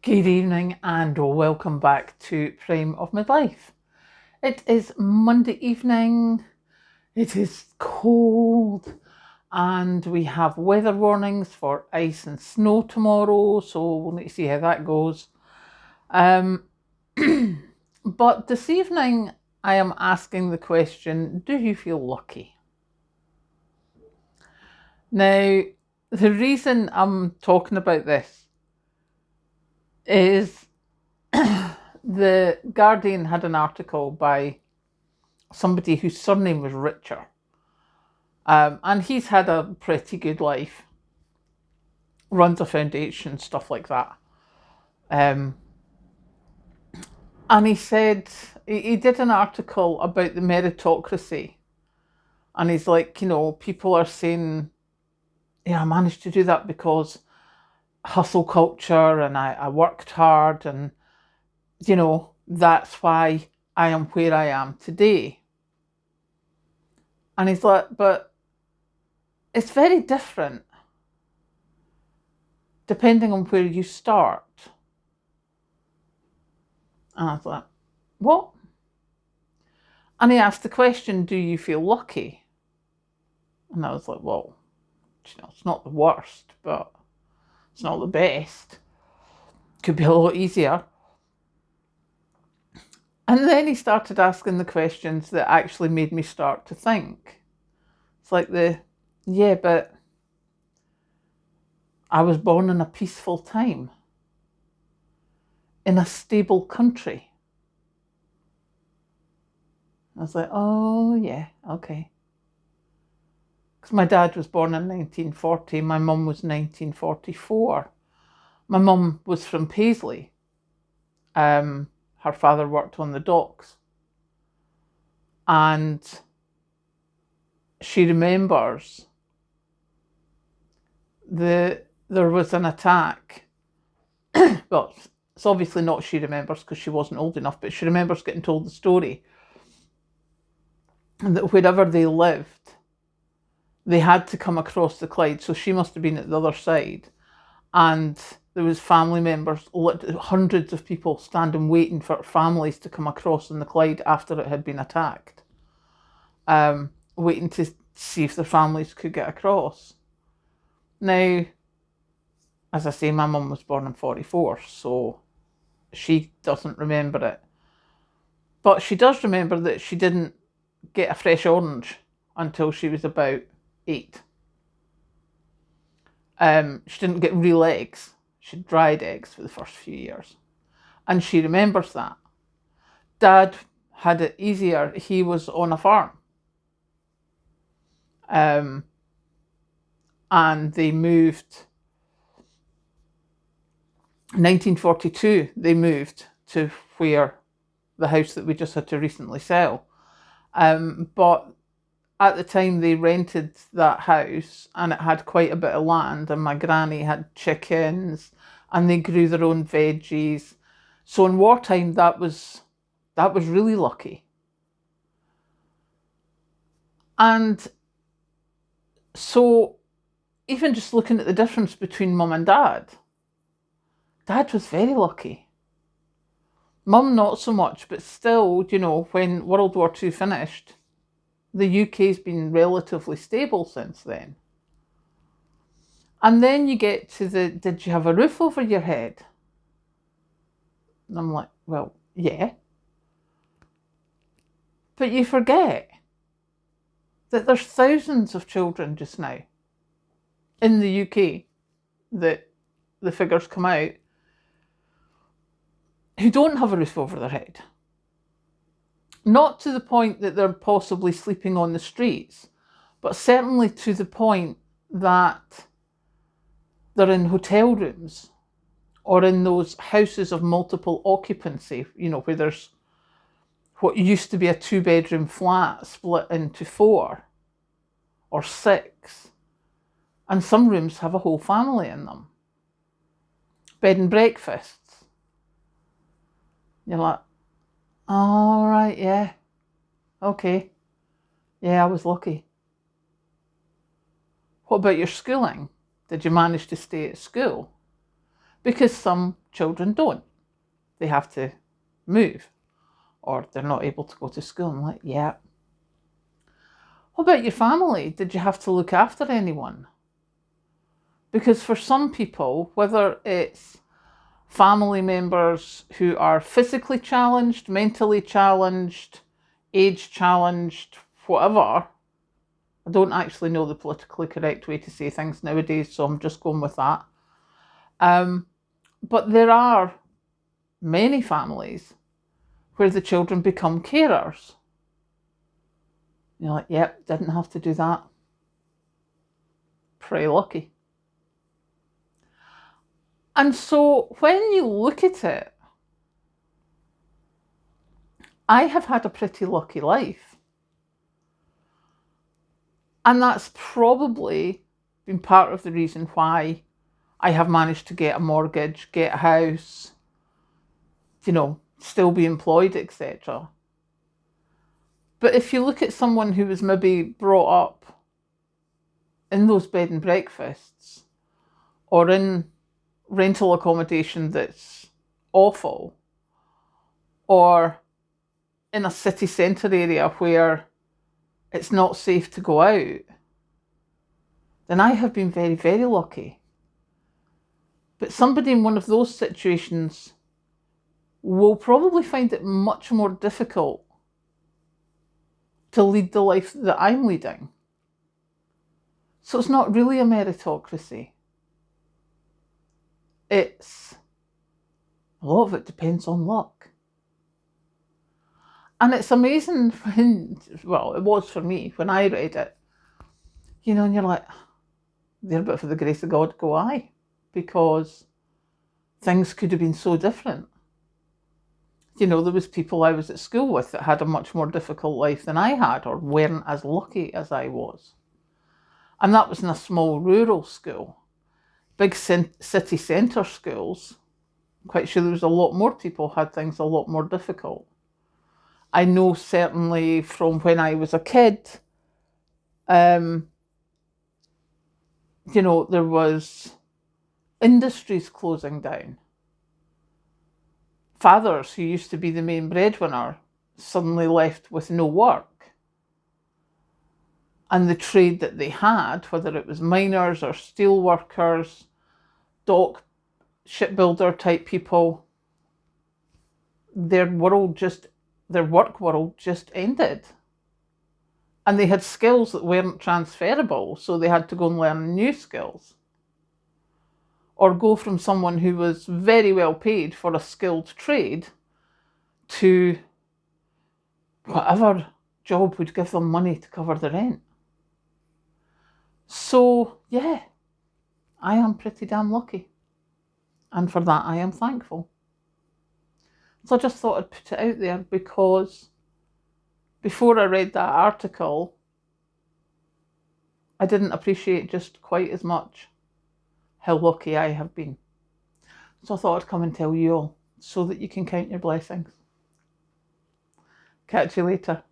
Good evening and welcome back to Prime of Midlife. It is Monday evening, it is cold, and we have weather warnings for ice and snow tomorrow, so we'll need to see how that goes. Um, but this evening, I am asking the question, do you feel lucky? Now, the reason I'm talking about this is the Guardian had an article by somebody whose surname was Richer. And he's had a pretty good life, runs a foundation, stuff like that. Um, and he said, he did an article about the meritocracy. And he's like, people are saying, I managed to do that because hustle culture and I worked hard and, that's why I am where I am today. And he's like, but it's very different depending on where you start. And I thought, what? And he asked the question, do you feel lucky? And I was like, well, it's not the worst, but it's not the best. Could be a lot easier. And then he started asking the questions that actually made me start to think. It's like but I was born in a peaceful time, in a stable country. I was like, oh, yeah, okay. Because my dad was born in 1940, my mum was 1944. My mum was from Paisley. Her father worked on the docks. And she remembers there was an attack. Well, it's obviously not she remembers because she wasn't old enough, but she remembers getting told the story. And that wherever they lived, they had to come across the Clyde. So she must have been at the other side. And there was family members, hundreds of people standing waiting for families to come across in the Clyde after it had been attacked. Waiting to see if their families could get across. Now, as I say, my mum was born in 44, so she doesn't remember it. But she does remember that she didn't get a fresh orange until she was about 8. She didn't get real eggs. She had dried eggs for the first few years. And she remembers that. Dad had it easier. He was on a farm. And they moved, 1942, they moved to where the house that we just had to recently sell. But at the time they rented that house and it had quite a bit of land and my granny had chickens and they grew their own veggies. So in wartime that was really lucky. And so even just looking at the difference between mum and dad was very lucky. Mum not so much, but still, when World War II finished, the UK's been relatively stable since then. And then you get to did you have a roof over your head? And I'm like, well, yeah. But you forget that there's thousands of children just now in the UK that the figures come out who don't have a roof over their head. Not to the point that they're possibly sleeping on the streets, but certainly to the point that they're in hotel rooms or in those houses of multiple occupancy, where there's what used to be a 2-bedroom flat split into 4 or 6. And some rooms have a whole family in them. Bed and breakfasts. You're like, all right, yeah, okay. Yeah, I was lucky. What about your schooling? Did you manage to stay at school? because some children don't. They have to move, or they're not able to go to school. I'm like, yeah. What about your family? Did you have to look after anyone? Because for some people, whether it's family members who are physically challenged, mentally challenged, age challenged, whatever, I don't actually know the politically correct way to say things nowadays, so I'm just going with that. But there are many families where the children become carers. You're like, yep, didn't have to do that. Pretty lucky. And so when you look at it, I have had a pretty lucky life. And that's probably been part of the reason why I have managed to get a mortgage, get a house, still be employed, etc. But if you look at someone who was maybe brought up in those bed and breakfasts or in rental accommodation that's awful, or in a city centre area where it's not safe to go out, then I have been very, very lucky. But somebody in one of those situations will probably find it much more difficult to lead the life that I'm leading. So it's not really a meritocracy. A lot of it depends on luck. And it's amazing it was for me when I read it, and you're like, there, but for the grace of God go I, because things could have been so different. There was people I was at school with that had a much more difficult life than I had, or weren't as lucky as I was. And that was in a small rural school. Big city centre schools, I'm quite sure there was a lot more people had things a lot more difficult. I know certainly from when I was a kid, there was industries closing down. Fathers who used to be the main breadwinner suddenly left with no work. And the trade that they had, whether it was miners or steel workers, dock shipbuilder type people, their work world just ended. And they had skills that weren't transferable, so they had to go and learn new skills. Or go from someone who was very well paid for a skilled trade to whatever job would give them money to cover the rent. So, yeah, I am pretty damn lucky. And for that, I am thankful. So I just thought I'd put it out there, because before I read that article, I didn't appreciate just quite as much how lucky I have been. So I thought I'd come and tell you all so that you can count your blessings. Catch you later.